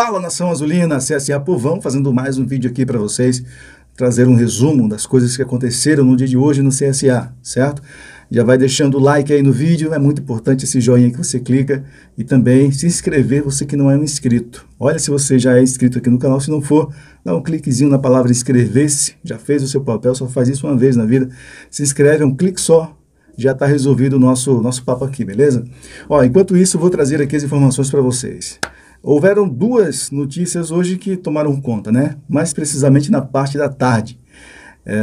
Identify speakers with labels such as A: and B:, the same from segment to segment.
A: Fala, Nação Azulina, CSA Povão, fazendo mais um vídeo aqui para vocês, trazer um resumo das coisas que aconteceram no dia de hoje no CSA, certo? Já vai deixando o like aí no vídeo, é muito importante esse joinha que você clica e também se inscrever, você que não é um inscrito. Olha se você já é inscrito aqui no canal, se não for, dá um cliquezinho na palavra inscrever-se, já fez o seu papel, só faz isso uma vez na vida, se inscreve, é um clique só, já está resolvido o nosso papo aqui, beleza? Ó, enquanto isso, eu vou trazer aqui as informações para vocês. Houveram duas notícias hoje que tomaram conta, né? Mais precisamente na parte da tarde.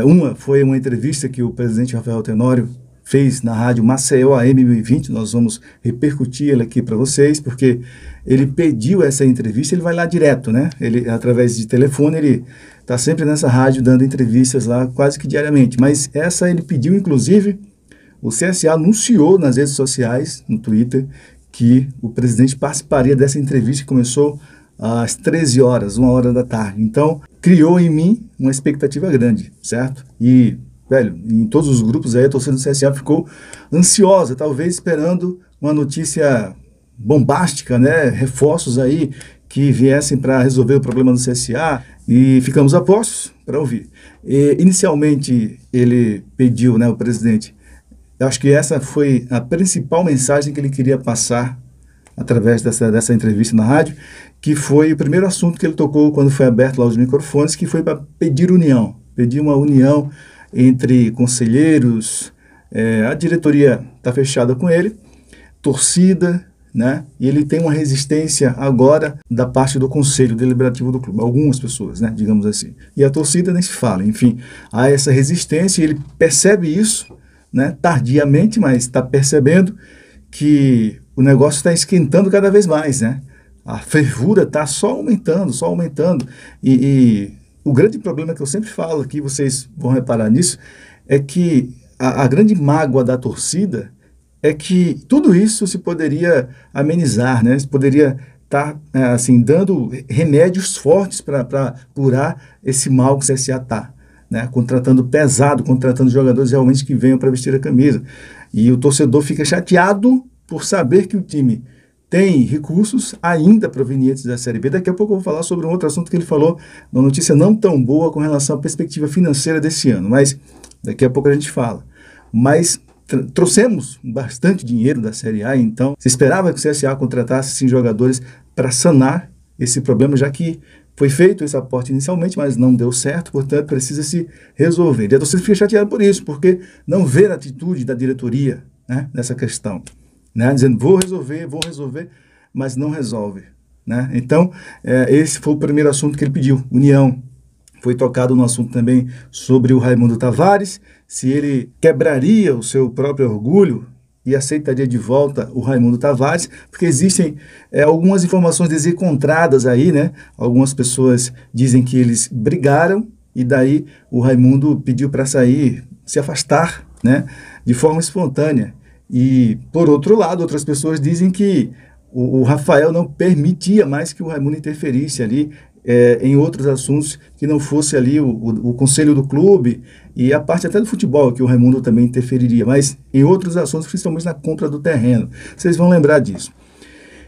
A: Uma foi uma entrevista que o presidente Rafael Tenório fez na rádio Maceió AM 1020, nós vamos repercutir ela aqui para vocês, porque ele pediu essa entrevista, ele vai lá direto, né? Ele, através de telefone, ele está sempre nessa rádio dando entrevistas lá quase que diariamente, mas essa ele pediu, inclusive, o CSA anunciou nas redes sociais, no Twitter, que o presidente participaria dessa entrevista que começou às 13 horas, 1h da tarde. Então, criou em mim uma expectativa grande, certo? E, velho, em todos os grupos aí, a torcida do CSA ficou ansiosa, talvez esperando uma notícia bombástica, né? Reforços aí que viessem para resolver o problema do CSA, e ficamos a postos para ouvir. Inicialmente, ele pediu, né, o presidente, eu acho que essa foi a principal mensagem que ele queria passar através dessa entrevista na rádio, que foi o primeiro assunto que ele tocou quando foi aberto lá os microfones, que foi para pedir união, pedir uma união entre conselheiros, a diretoria está fechada com ele, torcida, né? E ele tem uma resistência agora da parte do conselho deliberativo do clube, algumas pessoas, né, digamos assim. E a torcida nem se fala, enfim, há essa resistência e ele percebe isso, né, tardiamente, mas está percebendo que o negócio está esquentando cada vez mais, né? A fervura está só aumentando. E o grande problema que eu sempre falo aqui, vocês vão reparar nisso, é que a grande mágoa da torcida é que tudo isso se poderia amenizar, né? Se poderia estar, assim, dando remédios fortes para curar esse mal que o CSA está. Né, contratando pesado, contratando jogadores realmente que venham para vestir a camisa. E o torcedor fica chateado por saber que o time tem recursos ainda provenientes da Série B. Daqui a pouco eu vou falar sobre um outro assunto que ele falou, uma notícia não tão boa com relação à perspectiva financeira desse ano, mas daqui a pouco a gente fala. Mas trouxemos bastante dinheiro da Série A, então se esperava que o CSA contratasse sim, jogadores para sanar esse problema, já que foi feito esse aporte inicialmente, mas não deu certo, portanto, precisa se resolver. E a torcida fica chateada por isso, porque não vê a atitude da diretoria, né, nessa questão. Né, dizendo, vou resolver, mas não resolve. Né? Então, esse foi o primeiro assunto que ele pediu, união. Foi tocado no assunto também sobre o Raimundo Tavares, se ele quebraria o seu próprio orgulho e aceitaria de volta o Raimundo Tavares, porque existem algumas informações desencontradas aí, né? Algumas pessoas dizem que eles brigaram e daí o Raimundo pediu para sair, se afastar, né? De forma espontânea. E, por outro lado, outras pessoas dizem que o Rafael não permitia mais que o Raimundo interferisse ali em outros assuntos que não fosse ali o conselho do clube e a parte até do futebol, que o Raimundo também interferiria, mas em outros assuntos, principalmente na compra do terreno. Vocês vão lembrar disso.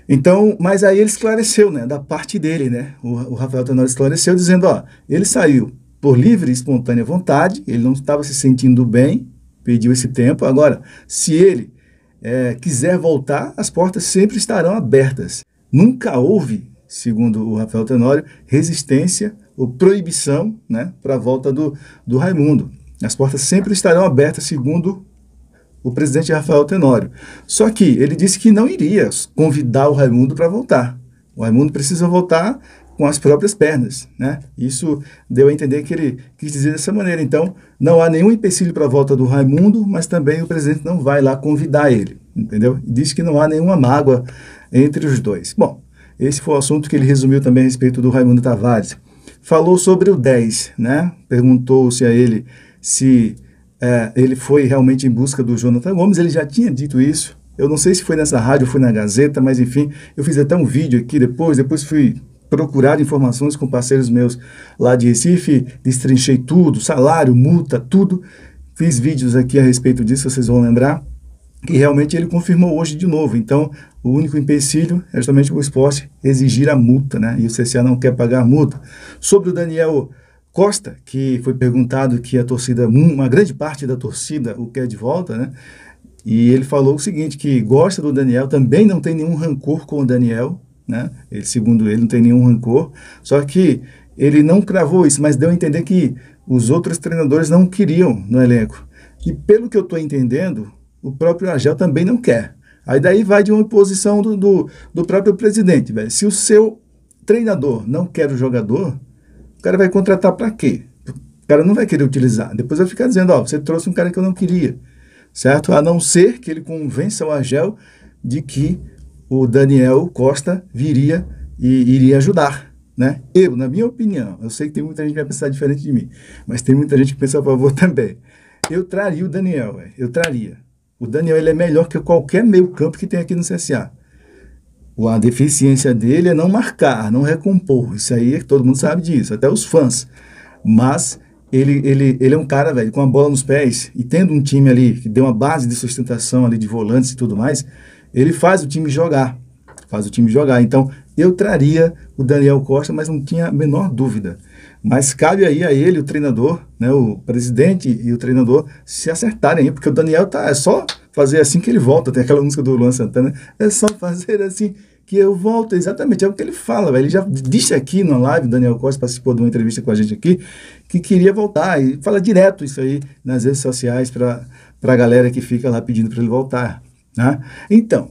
A: Então, mas aí ele esclareceu, né, da parte dele, né, o Rafael Tenório esclareceu dizendo, ó, ele saiu por livre e espontânea vontade, ele não estava se sentindo bem, pediu esse tempo, agora, se ele quiser voltar, as portas sempre estarão abertas. Nunca houve, segundo o Rafael Tenório, resistência ou proibição, né, para a volta do Raimundo. As portas sempre estarão abertas, segundo o presidente Rafael Tenório. Só que ele disse que não iria convidar o Raimundo para voltar. O Raimundo precisa voltar com as próprias pernas. Né? Isso deu a entender que ele quis dizer dessa maneira. Então, não há nenhum empecilho para a volta do Raimundo, mas também o presidente não vai lá convidar ele. Entendeu? Diz que não há nenhuma mágoa entre os dois. Bom, esse foi o assunto que ele resumiu também a respeito do Raimundo Tavares. Falou sobre o 10, né? Perguntou-se a ele se ele foi realmente em busca do Jonathan Gomes. Ele já tinha dito isso. Eu não sei se foi nessa rádio ou foi na Gazeta, mas enfim, eu fiz até um vídeo aqui depois fui procurar informações com parceiros meus lá de Recife, destrinchei tudo, salário, multa, tudo. Fiz vídeos aqui a respeito disso, vocês vão lembrar. que realmente ele confirmou hoje de novo. Então, o único empecilho é justamente o Sport exigir a multa, né? E o CSA não quer pagar a multa. Sobre o Daniel Costa, que foi perguntado que a torcida, uma grande parte da torcida o quer de volta, né? E ele falou o seguinte, que gosta do Daniel, também não tem nenhum rancor com o Daniel, né? Ele, segundo ele, não tem nenhum rancor, só que ele não cravou isso, mas deu a entender que os outros treinadores não queriam no elenco. E pelo que eu estou entendendo, o próprio Argel também não quer. Aí daí vai de uma imposição do próprio presidente, velho. Se o seu treinador não quer o jogador, o cara vai contratar para quê? O cara não vai querer utilizar. Depois vai ficar dizendo, ó, você trouxe um cara que eu não queria, certo? A não ser que ele convença o Argel de que o Daniel Costa viria e iria ajudar, né? Eu, na minha opinião, eu sei que tem muita gente que vai pensar diferente de mim, mas tem muita gente que pensa a favor também. Eu traria o Daniel, velho. Eu traria. O Daniel, ele é melhor que qualquer meio-campo que tem aqui no CSA. A deficiência dele é não marcar, não recompor. Isso aí, todo mundo sabe disso, até os fãs. Mas ele é um cara, velho, com a bola nos pés e tendo um time ali que deu uma base de sustentação ali de volantes e tudo mais, ele faz o time jogar. Faz o time jogar. Então, eu traria o Daniel Costa, mas não tinha a menor dúvida. Mas cabe aí a ele, o treinador, né, o presidente e o treinador se acertarem aí, porque o Daniel é só fazer assim que ele volta. Tem aquela música do Luan Santana, é só fazer assim que eu volto. Exatamente, é o que ele fala, velho. Ele já disse aqui na live, o Daniel Costa participou de uma entrevista com a gente aqui, que queria voltar, e fala direto isso aí nas redes sociais para a galera que fica lá pedindo para ele voltar. Né? Então,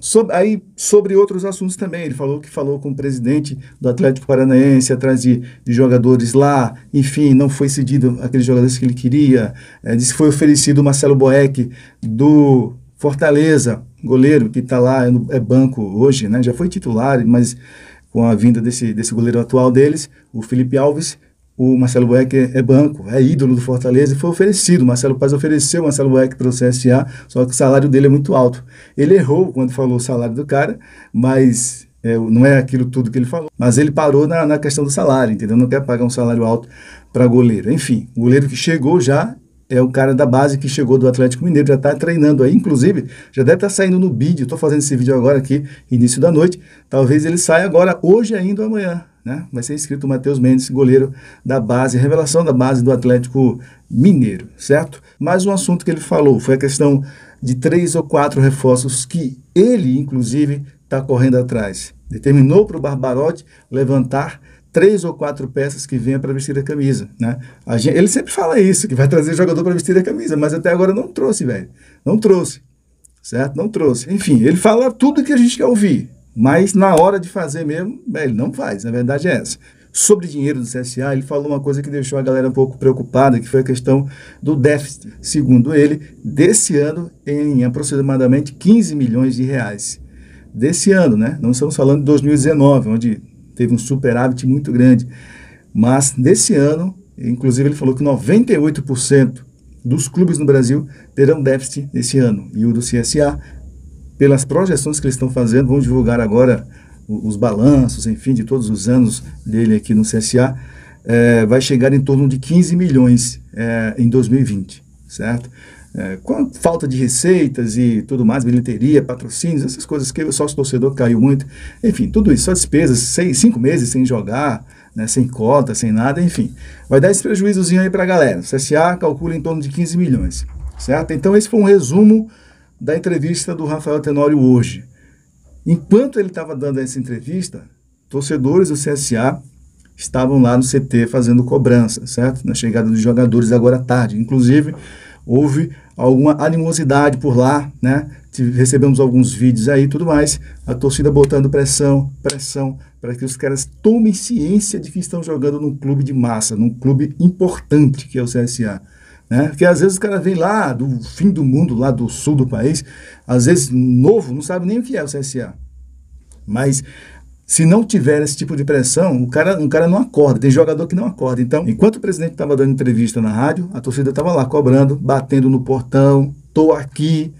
A: sobre outros assuntos também, ele falou com o presidente do Atlético Paranaense atrás de jogadores lá, enfim, não foi cedido aqueles jogadores que ele queria, disse que foi oferecido o Marcelo Boeck do Fortaleza, goleiro que está lá, é banco hoje, né? Já foi titular, mas com a vinda desse goleiro atual deles, o Felipe Alves, o Marcelo Boeck é banco, é ídolo do Fortaleza e foi oferecido. O Marcelo Paz ofereceu o Marcelo Boeck para o CSA, só que o salário dele é muito alto. Ele errou quando falou o salário do cara, mas não é aquilo tudo que ele falou. Mas ele parou na questão do salário, entendeu? Não quer pagar um salário alto para goleiro. Enfim, o goleiro que chegou já é o cara da base que chegou do Atlético Mineiro, já está treinando aí, inclusive, já deve estar saindo no vídeo, estou fazendo esse vídeo agora aqui, início da noite, talvez ele saia agora, hoje ainda ou amanhã, né? Vai ser inscrito o Matheus Mendes, goleiro da base, revelação da base do Atlético Mineiro, certo? Mais um assunto que ele falou foi a questão de 3 ou 4 reforços que ele, inclusive, está correndo atrás. Determinou para o Barbarotti levantar 3 ou 4 peças que venham para vestir a camisa, né? Ele sempre fala isso, que vai trazer jogador para vestir a camisa, mas até agora não trouxe, velho. Não trouxe, certo? Não trouxe. Enfim, ele fala tudo que a gente quer ouvir, mas na hora de fazer mesmo, ele não faz, a verdade é essa. Sobre dinheiro do CSA, ele falou uma coisa que deixou a galera um pouco preocupada, que foi a questão do déficit, segundo ele, desse ano em aproximadamente 15 milhões de reais. Desse ano, né? Não estamos falando de 2019, onde teve um superávit muito grande, mas nesse ano, inclusive ele falou que 98% dos clubes no Brasil terão déficit nesse ano, e o do CSA, pelas projeções que eles estão fazendo, vão divulgar agora os balanços, enfim, de todos os anos dele aqui no CSA, vai chegar em torno de 15 milhões em 2020, certo? Com a falta de receitas e tudo mais, bilheteria, patrocínios, essas coisas que o sócio-torcedor caiu muito, enfim, tudo isso, só despesas, 5 meses sem jogar, né, sem cota, sem nada, enfim, vai dar esse prejuízozinho aí para a galera. O CSA calcula em torno de 15 milhões, certo? Então esse foi um resumo da entrevista do Rafael Tenório hoje. Enquanto ele estava dando essa entrevista, torcedores do CSA estavam lá no CT fazendo cobrança, certo? Na chegada dos jogadores agora à tarde, inclusive houve alguma animosidade por lá, né? Recebemos alguns vídeos aí e tudo mais, a torcida botando pressão para que os caras tomem ciência de que estão jogando num clube de massa, num clube importante que é o CSA, né? Porque às vezes os caras vêm lá do fim do mundo, lá do sul do país, às vezes novo, não sabe nem o que é o CSA, mas se não tiver esse tipo de pressão, um cara não acorda, tem jogador que não acorda. Então, enquanto o presidente estava dando entrevista na rádio, a torcida estava lá cobrando, batendo no portão, tô aqui,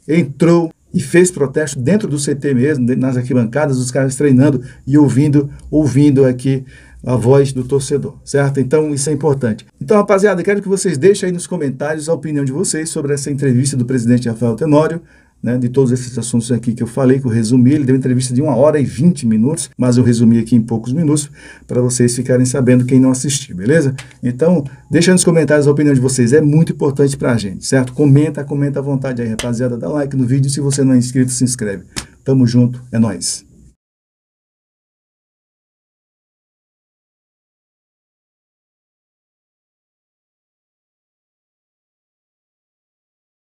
A: entrou e fez protesto dentro do CT mesmo, nas arquibancadas, os caras treinando e ouvindo aqui a voz do torcedor, certo? Então, isso é importante. Então, rapaziada, quero que vocês deixem aí nos comentários a opinião de vocês sobre essa entrevista do presidente Rafael Tenório, né, de todos esses assuntos aqui que eu falei, que eu resumi. Ele deu entrevista de 1 hora e 20 minutos, mas eu resumi aqui em poucos minutos, para vocês ficarem sabendo quem não assistiu, beleza? Então, deixa nos comentários a opinião de vocês, é muito importante pra gente, certo? Comenta à vontade aí, rapaziada, dá like no vídeo, se você não é inscrito, se inscreve. Tamo junto, é nóis!